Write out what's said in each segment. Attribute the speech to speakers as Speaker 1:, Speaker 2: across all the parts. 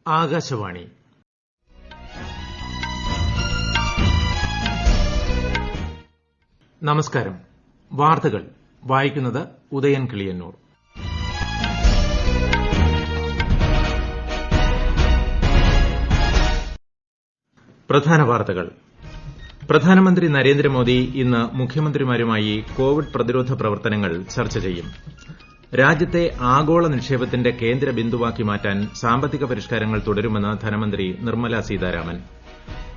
Speaker 1: ആകാശവാണി നമസ്കാരം. വാർത്തകൾ വായിക്കുന്നത് ഉദയൻ കിളിയന്നൂർ. പ്രധാന വാർത്തകൾ. പ്രധാനമന്ത്രി നരേന്ദ്രമോദി ഇന്ന് മുഖ്യമന്ത്രിമാരുമായി കോവിഡ് പ്രതിരോധ പ്രവർത്തനങ്ങൾ ചർച്ച ചെയ്യും. രാജ്യത്തെ ആഗോള നിക്ഷേപത്തിന്റെ കേന്ദ്ര ബിന്ദുവാക്കി മാറ്റാൻ സാമ്പത്തിക പരിഷ്കാരങ്ങൾ തുടരുമെന്ന് ധനമന്ത്രി നിർമ്മല സീതാരാമൻ.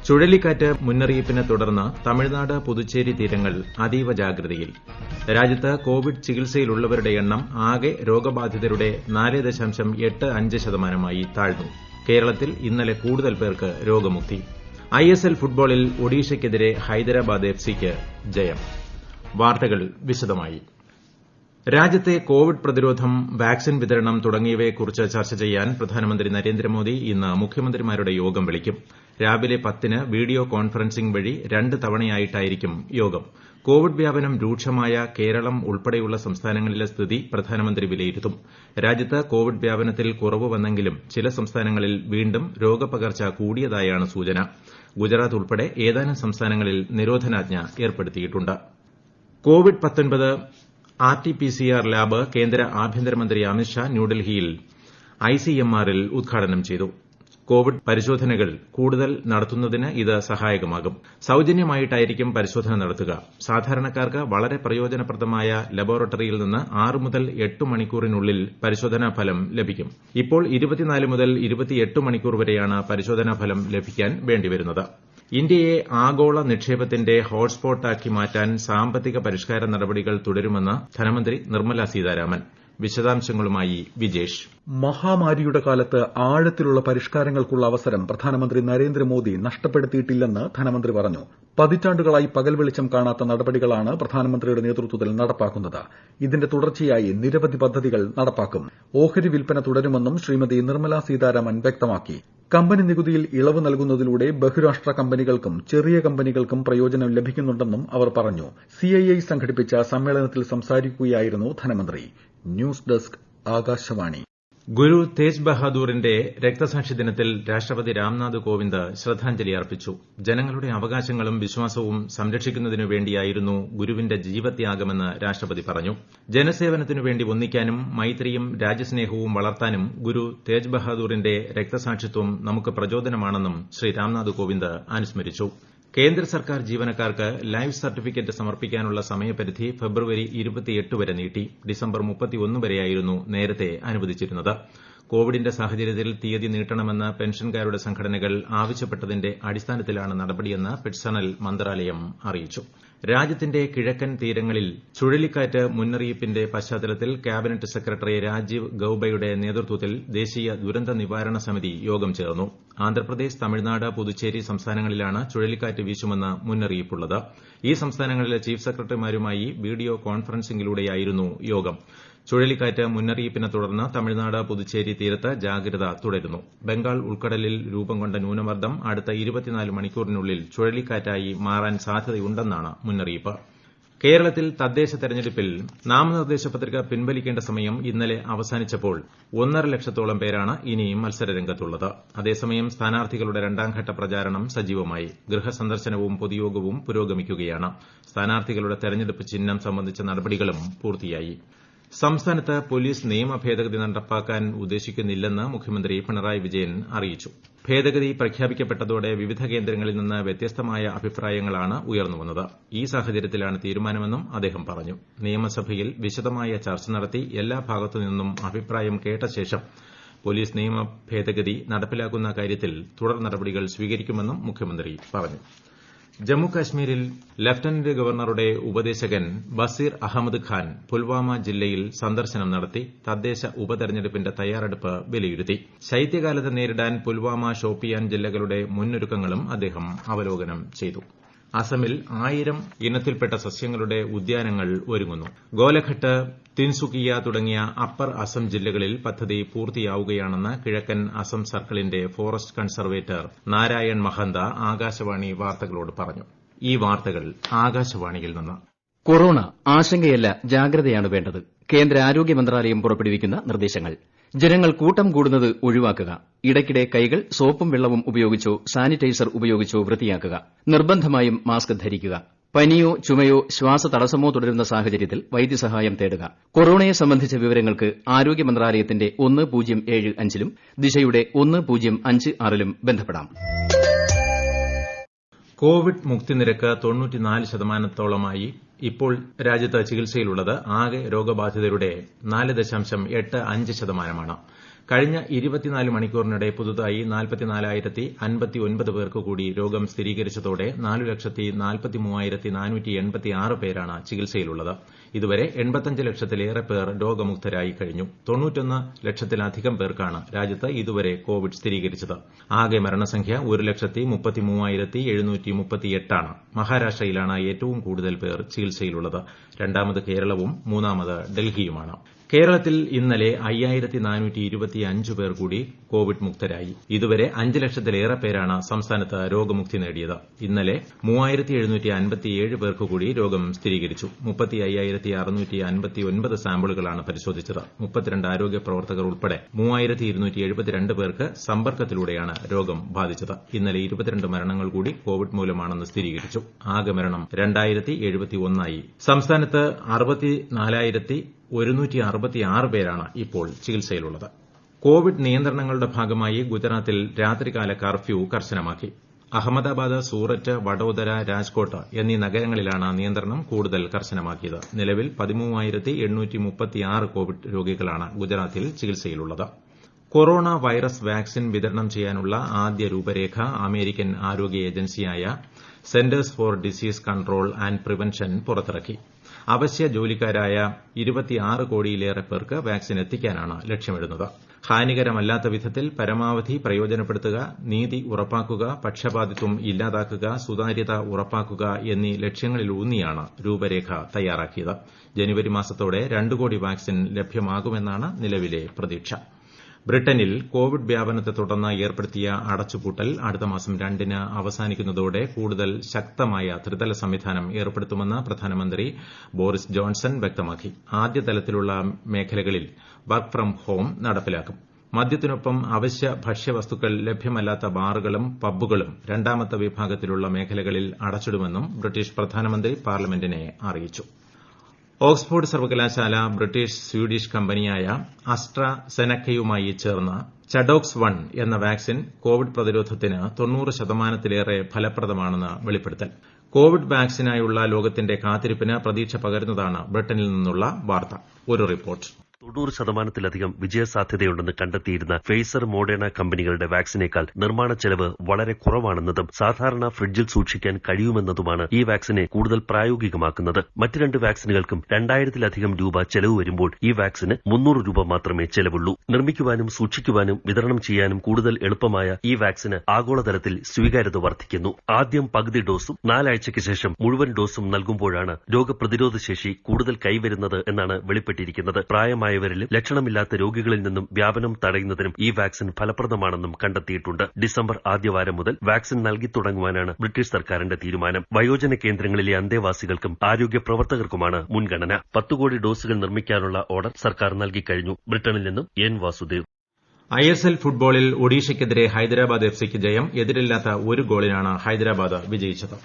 Speaker 1: ചുഴലിക്കാറ്റ് മുന്നറിയിപ്പിനെ തുടർന്ന് തമിഴ്നാട് പുതുച്ചേരി തീരങ്ങൾ അതീവ ജാഗ്രതയിൽ. രാജ്യത്ത് കോവിഡ് ചികിത്സയിലുള്ളവരുടെ എണ്ണം ആകെ രോഗബാധിതരുടെ 4.85% താഴ്ന്നു. കേരളത്തിൽ ഇന്നലെ കൂടുതൽ പേർക്ക് രോഗമുക്തി. ISL ഫുട്ബോളിൽ ഒഡീഷയ്ക്കെതിരെ ഹൈദരാബാദ് FCക്ക് ജയം. വാർത്തകൾ വിശദമായി. രാജ്യത്തെ കോവിഡ് പ്രതിരോധം, വാക്സിൻ വിതരണം തുടങ്ങിയവയെക്കുറിച്ച് ചർച്ച ചെയ്യാൻ പ്രധാനമന്ത്രി നരേന്ദ്രമോദി ഇന്ന് മുഖ്യമന്ത്രിമാരുടെ യോഗം വിളിക്കും. രാവിലെ 10-ന് വീഡിയോ കോൺഫറൻസിംഗ് വഴി 2 തവണയായിട്ടായിരിക്കും യോഗം. കോവിഡ് വ്യാപനം രൂക്ഷമായ കേരളം ഉൾപ്പെടെയുള്ള സംസ്ഥാനങ്ങളിലെ സ്ഥിതി പ്രധാനമന്ത്രി വിലയിരുത്തും. രാജ്യത്ത് കോവിഡ് വ്യാപനത്തിൽ കുറവ് വന്നെങ്കിലും ചില സംസ്ഥാനങ്ങളിൽ വീണ്ടും രോഗപകർച്ച കൂടിയതായാണ് സൂചന. ഗുജറാത്ത് ഉൾപ്പെടെ ഏതാനും സംസ്ഥാനങ്ങളിൽ നിരോധനാജ്ഞ ഏർപ്പെടുത്തിയിട്ടുണ്ട്. കോവിഡ്-19 RT-PCR ലാബ് കേന്ദ്ര ആഭ്യന്തരമന്ത്രി അമിത്ഷാ ന്യൂഡൽഹിയിൽ ICMR-ൽ ഉദ്ഘാടനം ചെയ്തു. കോവിഡ് പരിശോധനകൾ കൂടുതൽ നടത്തുന്നതിന് ഇത് സഹായകമാകും. സൌജന്യമായിട്ടായിരിക്കും പരിശോധന നടത്തുക. സാധാരണക്കാർക്ക് വളരെ പ്രയോജനപ്രദമായ ലബോറട്ടറിയിൽ നിന്ന് 6 മുതൽ 8 മണിക്കൂറിനുള്ളിൽ പരിശോധനാ ഫലം ലഭിക്കും. ഇപ്പോൾ 24 മുതൽ 28 മണിക്കൂർ വരെയാണ് പരിശോധനാ ഫലം ലഭിക്കാൻ വേണ്ടിവരുന്നത്. ഇന്ത്യയെ ആഗോള നിക്ഷേപത്തിന്റെ ഹോട്ട്സ്പോട്ടാക്കി മാറ്റാൻ സാമ്പത്തിക പരിഷ്കാര നടപടികൾ തുടരുമെന്ന് ധനമന്ത്രി നിർമ്മല സീതാരാമൻ. വിശദാംശങ്ങളുമായി വിജേഷ്.
Speaker 2: മഹാമാരിയുടെ കാലത്ത് ആഴത്തിലുള്ള പരിഷ്കാരങ്ങൾക്കുള്ള അവസരം പ്രധാനമന്ത്രി നരേന്ദ്രമോദി നഷ്ടപ്പെടുത്തിയിട്ടില്ലെന്ന് ധനമന്ത്രി പറഞ്ഞു. പതിറ്റാണ്ടുകളായി പകൽ വെളിച്ചം കാണാത്ത നടപടികളാണ് പ്രധാനമന്ത്രിയുടെ നേതൃത്വത്തിൽ നടപ്പാക്കുന്നത്. ഇതിന്റെ തുടർച്ചയായി നിരവധി പദ്ധതികൾ നടപ്പാക്കും. ഓഹരി വിൽപ്പന തുടരുമെന്നും ശ്രീമതി നിർമ്മല സീതാരാമൻ വ്യക്തമാക്കി. കമ്പനി നികുതിയിൽ ഇളവ് നൽകുന്നതിലൂടെ ബഹുരാഷ്ട്ര കമ്പനികൾക്കും ചെറിയ കമ്പനികൾക്കും പ്രയോജനം ലഭിക്കുന്നുണ്ടെന്നും അവർ പറഞ്ഞു. CII സംഘടിപ്പിച്ച സമ്മേളനത്തിൽ സംസാരിക്കുകയായിരുന്നു ധനമന്ത്രി. News desk, Akashvani.
Speaker 1: ഗുരു തേജ് ബഹാദൂറിന്റെ രക്തസാക്ഷി ദിനത്തിൽ രാഷ്ട്രപതി രാംനാഥ് കോവിന്ദ് ശ്രദ്ധാഞ്ജലി അർപ്പിച്ചു. ജനങ്ങളുടെ അവകാശങ്ങളും വിശ്വാസവും സംരക്ഷിക്കുന്നതിനു വേണ്ടിയായിരുന്നു ഗുരുവിന്റെ ജീവത്യാഗമെന്ന് രാഷ്ട്രപതി പറഞ്ഞു. ജനസേവനത്തിനുവേണ്ടി ഒന്നിക്കാനും മൈത്രിയും രാജ്യസ്നേഹവും വളർത്താനും ഗുരു തേജ് ബഹാദൂറിന്റെ രക്തസാക്ഷിത്വം നമുക്ക് പ്രചോദനമാണെന്നും ശ്രീ രാംനാഥ് കോവിന്ദ് അനുസ്മരിച്ചു. കേന്ദ്ര സർക്കാർ ജീവനക്കാർക്ക് ലൈഫ് സർട്ടിഫിക്കറ്റ് സമർപ്പിക്കാനുള്ള സമയപരിധി ഫെബ്രുവരി 28 വരെ നീട്ടി. ഡിസംബർ 31 വരെയായിരുന്നു നേരത്തെ അനുവദിച്ചിരുന്നത്. കോവിഡിന്റെ സാഹചര്യത്തിൽ തീയതി നീട്ടണമെന്ന് പെൻഷൻകാരുടെ സംഘടനകൾ ആവശ്യപ്പെട്ടതിന്റെ അടിസ്ഥാനത്തിലാണ് നടപടിയെന്ന് പേഴ്സണൽ മന്ത്രാലയം അറിയിച്ചു. രാജ്യത്തിന്റെ കിഴക്കൻ തീരങ്ങളിൽ ചുഴലിക്കാറ്റ് മുന്നറിയിപ്പിന്റെ പശ്ചാത്തലത്തിൽ ക്യാബിനറ്റ് സെക്രട്ടറി രാജീവ് ഗൌബയുടെ നേതൃത്വത്തിൽ ദേശീയ ദുരന്ത നിവാരണ സമിതി യോഗം ചേർന്നു. ആന്ധ്രാപ്രദേശ്, തമിഴ്നാട്, പുതുച്ചേരി സംസ്ഥാനങ്ങളിലാണ് ചുഴലിക്കാറ്റ് വീശുമെന്ന് മുന്നറിയിപ്പുള്ളത്. ഈ സംസ്ഥാനങ്ങളിലെ ചീഫ് സെക്രട്ടറിമാരുമായി വീഡിയോ കോൺഫറൻസിംഗിലൂടെയായിരുന്നു യോഗം. ചുഴലിക്കാറ്റ് മുന്നറിയിപ്പിനെ തുടർന്ന് തമിഴ്നാട്, പുതുച്ചേരി തീരത്ത് ജാഗ്രത തുടരുന്നു. ബംഗാൾ ഉൾക്കടലിൽ രൂപം കൊണ്ട ന്യൂനമർദ്ദം അടുത്ത 24 മണിക്കൂറിനുള്ളിൽ ചുഴലിക്കാറ്റായി മാറാൻ സാധ്യതയുണ്ടെന്നാണ് മുന്നറിയിപ്പ്. കേരളത്തിൽ തദ്ദേശ തെരഞ്ഞെടുപ്പിൽ നാമനിർദ്ദേശ പത്രിക പിൻവലിക്കേണ്ട സമയം ഇന്നലെ അവസാനിച്ചപ്പോൾ 1.5 ലക്ഷത്തോളം പേരാണ് ഇനി മത്സരരംഗത്തുള്ളത്. അതേസമയം സ്ഥാനാർത്ഥികളുടെ രണ്ടാംഘട്ട പ്രചാരണം സജീവമായി. ഗൃഹസന്ദർശനവും പൊതുയോഗവും പുരോഗമിക്കുകയാണ്. സ്ഥാനാർത്ഥികളുടെ തെരഞ്ഞെടുപ്പ് ചിഹ്നം സംബന്ധിച്ച നടപടികളും പൂർത്തിയായി. സംസ്ഥാനത്ത് പോലീസ് നിയമ ഭേദഗതി നടപ്പാക്കാൻ ഉദ്ദേശിക്കുന്നില്ലെന്ന് മുഖ്യമന്ത്രി പിണറായി വിജയൻ അറിയിച്ചു. ഭേദഗതി പ്രഖ്യാപിക്കപ്പെട്ടതോടെ വിവിധ കേന്ദ്രങ്ങളിൽ നിന്ന് വ്യത്യസ്തമായ അഭിപ്രായങ്ങളാണ് ഉയർന്നുവന്നത്. ഈ സാഹചര്യത്തിലാണ് തീരുമാനമെന്നും അദ്ദേഹം പറഞ്ഞു. നിയമസഭയിൽ വിശദമായ ചർച്ച നടത്തി എല്ലാ ഭാഗത്തുനിന്നും അഭിപ്രായം കേട്ട ശേഷം പോലീസ് നിയമ ഭേദഗതി നടപ്പിലാക്കുന്ന കാര്യത്തിൽ തുടർ നടപടികൾ സ്വീകരിക്കുമെന്നും മുഖ്യമന്ത്രി പറഞ്ഞു. ജമ്മുകാശ്മീരിൽ ലഫ്റ്റനന്റ് ഗവർണറുടെ ഉപദേശകൻ ബസീർ അഹമ്മദ് ഖാൻ പുൽവാമ ജില്ലയിൽ സന്ദർശനം നടത്തി തദ്ദേശ ഉപതെരഞ്ഞെടുപ്പിന്റെ തയ്യാറെടുപ്പ് വിലയിരുത്തി. ശൈത്യകാലത്തെ നേരിടാൻ പുൽവാമ, ഷോപ്പിയാൻ ജില്ലകളുടെ മുന്നൊരുക്കങ്ങളും അദ്ദേഹം അവലോകനം ചെയ്തു. അസമിൽ 1000 ഇനത്തിൽപ്പെട്ട സസ്യങ്ങളുടെ ഉദ്യാനങ്ങൾ ഒരുങ്ങുന്നു. ഗോലഘട്ട്, തിൻസുകിയ തുടങ്ങിയ അപ്പർ അസം ജില്ലകളിൽ പദ്ധതി പൂർത്തിയാവുകയാണെന്ന് കിഴക്കൻ അസം സർക്കിളിന്റെ ഫോറസ്റ്റ് കൺസർവേറ്റർ നാരായൺ മഹന്ത ആകാശവാണി വാർത്തകളോട് പറഞ്ഞു. ഈ വാർത്തകൾ ആകാശവാണിയിൽ നിന്ന്.
Speaker 3: കൊറോണ ആശങ്കയല്ല, ജാഗ്രതയാണ് വേണ്ടത്. കേന്ദ്ര ആരോഗ്യ മന്ത്രാലയം പുറപ്പെടുവിക്കുന്ന നിർദ്ദേശങ്ങൾ. ജനങ്ങൾ കൂട്ടം കൂടുന്നത് ഒഴിവാക്കുക. ഇടയ്ക്കിടെ കൈകൾ സോപ്പും വെള്ളവും ഉപയോഗിച്ചോ സാനിറ്റൈസർ ഉപയോഗിച്ചോ വൃത്തിയാക്കുക. നിർബന്ധമായും മാസ്ക് ധരിക്കുക. പനിയോ ചുമയോ ശ്വാസതടസ്സമോ തുടരുന്ന സാഹചര്യത്തിൽ വൈദ്യസഹായം തേടുക. കൊറോണയെ സംബന്ധിച്ച വിവരങ്ങൾക്ക് ആരോഗ്യ മന്ത്രാലയത്തിന്റെ 1075ലും ദിശയുടെ 1056ലും ബന്ധപ്പെടാം.
Speaker 1: കോവിഡ് മുക്തിനിരക്ക് 94%മായി ഇപ്പോൾ രാജ്യത്ത് ചികിത്സയിലുള്ളത്. ആകെ രോഗബാധിതരുടെ 4.85%. കഴിഞ്ഞ 24 മണിക്കൂറിനിടെ പുതുതായി 44,059 പേർക്ക് കൂടി രോഗം സ്ഥിരീകരിച്ചതോടെ 4,43,486 പേരാണ് ചികിത്സയിലുള്ളത്. ഇതുവരെ 85 ലക്ഷത്തിലേറെ പേർ രോഗമുക്തരായി കഴിഞ്ഞു. 91 ലക്ഷത്തിലധികം പേർക്കാണ് രാജ്യത്ത് ഇതുവരെ കോവിഡ് സ്ഥിരീകരിച്ചത്. ആകെ മരണസംഖ്യ 1,33,738 ആണ്. മഹാരാഷ്ട്രയിലാണ് ഏറ്റവും കൂടുതൽ പേർ ചികിത്സയിലുള്ളത്. രണ്ടാമത് കേരളവും മൂന്നാമത് ഡൽഹിയുമാണ്. കേരളത്തിൽ ഇന്നലെ 5,425 പേർ കൂടി കോവിഡ് മുക്തരായി. ഇതുവരെ 5 ലക്ഷത്തിലേറെ പേരാണ് സംസ്ഥാനത്ത് രോഗമുക്തി നേടിയത്. ഇന്നലെ 3,757 പേർക്ക് കൂടി രോഗം സ്ഥിരീകരിച്ചു. 35,659 സാമ്പിളുകളാണ് പരിശോധിച്ചത്. 32 ആരോഗ്യ പ്രവർത്തകർ ഉൾപ്പെടെ 3,272 പേർക്ക് സമ്പർക്കത്തിലൂടെയാണ് രോഗം ബാധിച്ചത്. ഇന്നലെ 22 മരണങ്ങൾ കൂടി കോവിഡ് മൂലമാണെന്ന് സ്ഥിരീകരിച്ചു. ആകെ മരണം 2,071 സംസ്ഥാനത്ത് 64,166 പേരാണ് ഇപ്പോൾ ചികിത്സയിലുള്ളത്. കോവിഡ് നിയന്ത്രണങ്ങളുടെ ഭാഗമായി ഗുജറാത്തിൽ രാത്രികാല കർഫ്യൂ കർശനമാക്കി. അഹമ്മദാബാദ്, സൂററ്റ്, വഡോദര, രാജ്കോട്ട് എന്നീ നഗരങ്ങളിലാണ് നിയന്ത്രണം കൂടുതൽ കർശനമാക്കിയത്. നിലവിൽ 13,836 കോവിഡ് രോഗികളാണ് ഗുജറാത്തിൽ ചികിത്സയിലുള്ളത്. കൊറോണ വൈറസ് വാക്സിൻ വിതരണം ചെയ്യാനുള്ള ആദ്യ രൂപരേഖ അമേരിക്കൻ ആരോഗ്യ ഏജൻസിയായ centres four disease control and prevention പുറത്തിറക്കി. അവശ്യ ജോലിക്കാരായ 26 കോടിയിലേറെ പേർക്ക് വാക്സിൻ എത്തിക്കാനാണ് ലക്ഷ്യമിടുന്നത്. ഹാനികരമല്ലാത്ത വിധത്തിൽ പരമാവധി പ്രയോജനപ്പെടുത്തുക, നീതി ഉറപ്പാക്കുക, പക്ഷപാതിത്വം ഇല്ലാതാക്കുക, സുതാര്യത ഉറപ്പാക്കുക എന്നീ ലക്ഷ്യങ്ങളിലൂന്നിയാണ് രൂപരേഖ തയ്യാറാക്കിയത്. ജനുവരി മാസത്തോടെ 2 കോടി വാക്സിൻ ലഭ്യമാകുമെന്നാണ് നിലവിലെ പ്രതീക്ഷ. ബ്രിട്ടനിൽ കോവിഡ് വ്യാപനത്തെ തുടർന്ന് ഏർപ്പെടുത്തിയ അടച്ചുപൂട്ടൽ അടുത്ത മാസം 2-ന് അവസാനിക്കുന്നതോടെ കൂടുതൽ ശക്തമായ ത്രിതല സംവിധാനം ഏർപ്പെടുത്തുമെന്ന് പ്രധാനമന്ത്രി ബോറിസ് ജോൺസൺ വ്യക്തമാക്കി. ആദ്യ തലത്തിലുള്ള മേഖലകളിൽ വർക്ക് ഫ്രം ഹോം നടപ്പിലാക്കും. മദ്യത്തിനൊപ്പം അവശ്യ ഭക്ഷ്യവസ്തുക്കൾ ലഭ്യമല്ലാത്ത ബാറുകളും പബ്ബുകളും രണ്ടാമത്തെ വിഭാഗത്തിലുള്ള മേഖലകളിൽ അടച്ചിടുമെന്നും ബ്രിട്ടീഷ് പ്രധാനമന്ത്രി പാർലമെന്റിനെ അറിയിച്ചു. ഓക്സ്ഫോർഡ് സർവകലാശാല ബ്രിട്ടീഷ് സ്വീഡിഷ് കമ്പനിയായ അസ്ട്രാസെനക്കയുമായി ചേർന്ന് ചഡോക്സ് 1 എന്ന വാക്സിൻ കോവിഡ് പ്രതിരോധത്തിന് 90%-ലേറെ ഫലപ്രദമാണെന്ന് വെളിപ്പെടുത്തൽ. കോവിഡ് വാക്സിനായുള്ള ലോകത്തിന്റെ കാത്തിരിപ്പിന് പ്രതീക്ഷ പകരുന്നതാണ് ബ്രിട്ടനിൽ നിന്നുള്ള വാർത്ത. ഒരു റിപ്പോർട്ട്.
Speaker 4: 90%-ലധികം വിജയസാധ്യതയുണ്ടെന്ന് കണ്ടെത്തിയിരുന്ന ഫെയ്സർ, മോഡേണ കമ്പനികളുടെ വാക്സിനേക്കാൾ നിർമ്മാണ ചെലവ് വളരെ കുറവാണെന്നതും സാധാരണ ഫ്രിഡ്ജിൽ സൂക്ഷിക്കാൻ കഴിയുമെന്നതുമാണ് ഈ വാക്സിനെ കൂടുതൽ പ്രായോഗികമാക്കുന്നത്. മറ്റ് 2 വാക്സിനുകൾക്കും 2,000-ലധികം രൂപ ചെലവ് വരുമ്പോൾ ഈ വാക്സിന് 300 രൂപ മാത്രമേ ചെലവുള്ളൂ. നിർമ്മിക്കുവാനും സൂക്ഷിക്കുവാനും വിതരണം ചെയ്യാനും കൂടുതൽ എളുപ്പമായ ഈ വാക്സിന് ആഗോളതലത്തിൽ സ്വീകാര്യത വർദ്ധിക്കുന്നു. ആദ്യം പകുതി ഡോസും 4 ആഴ്ചയ്ക്ക് ശേഷം മുഴുവൻ ഡോസും നൽകുമ്പോഴാണ് രോഗപ്രതിരോധ ശേഷി കൂടുതൽ കൈവരുന്നത് എന്നാണ് വെളിപ്പെട്ടിരിക്കുന്നത്. പ്രായമായവരിലും ലക്ഷണമില്ലാത്ത രോഗികളിൽ നിന്നും വ്യാപനം തടയുന്നതിനും ഈ വാക്സിൻ ഫലപ്രദമാണെന്നും കണ്ടെത്തിയിട്ടുണ്ട്. ഡിസംബർ ആദ്യവാരം മുതൽ വാക്സിൻ നൽകി തുടങ്ങുവാനാണ് ബ്രിട്ടീഷ് സർക്കാരിന്റെ തീരുമാനം. വയോജന കേന്ദ്രങ്ങളിലെ അന്തേവാസികൾക്കും ആരോഗ്യ പ്രവർത്തകർക്കുമാണ് മുൻഗണന. 10 കോടി ഡോസുകൾ നിർമ്മിക്കാനുള്ള ഓർഡർ സർക്കാർ നൽകിക്കഴിഞ്ഞു. ബ്രിട്ടനിൽ നിന്നും എൻ വാസുദേവ്.
Speaker 1: ISL ഫുട്ബോളിൽ ഒഡീഷയ്ക്കെതിരെ ഹൈദരാബാദ് എഫ്സിക്ക് ജയം. എതിരില്ലാത്ത 1 ഗോളിനാണ് ഹൈദരാബാദ് വിജയിച്ചത്.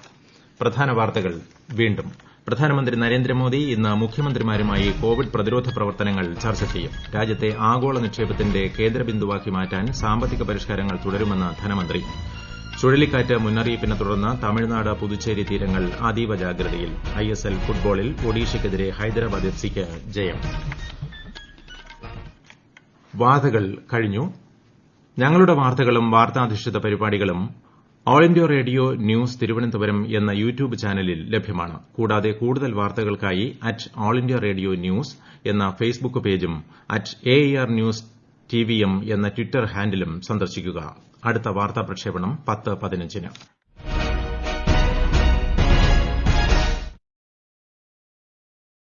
Speaker 1: പ്രധാന വാർത്തകൾ വീണ്ടും. പ്രധാനമന്ത്രി നരേന്ദ്രമോദി ഇന്ന് മുഖ്യമന്ത്രിമാരുമായി കോവിഡ് പ്രതിരോധ പ്രവർത്തനങ്ങൾ ചർച്ച ചെയ്യും. രാജ്യത്തെ ആഗോള നിക്ഷേപത്തിന്റെ കേന്ദ്രബിന്ദുവാക്കി മാറ്റാൻ സാമ്പത്തിക പരിഷ്കാരങ്ങൾ തുടരുമെന്ന് ധനമന്ത്രി. ചുഴലിക്കാറ്റ് മുന്നറിയിപ്പിനെ തുടർന്ന് തമിഴ്നാട്, പുതുച്ചേരി തീരങ്ങൾ അതീവ ജാഗ്രതയിൽ. ISL ഫുട്ബോളിൽ ഒഡീഷയ്ക്കെതിരെ ഹൈദരാബാദ് എഫ്സിക്ക് ജയം. വാർത്തകൾ കഴിഞ്ഞു. ഞങ്ങളുടെ വാർത്തകളും വാർത്താധിഷ്ഠിത പരിപാടികളും all India radio news Thiruvananthapuram എന്ന യൂട്യൂബ് ചാനലിൽ ലഭ്യമാണ്. കൂടാതെ കൂടുതൽ വാർത്തകൾക്കായി @ഓൾ ഇന്ത്യ റേഡിയോ ന്യൂസ് എന്ന ഫേസ്ബുക്ക് പേജും @AIR ന്യൂസ് TVM എന്ന ട്വിറ്റർ ഹാൻഡിലും സന്ദർശിക്കുക. അടുത്ത വാർത്താ പ്രക്ഷേപണം 10:15-ന്.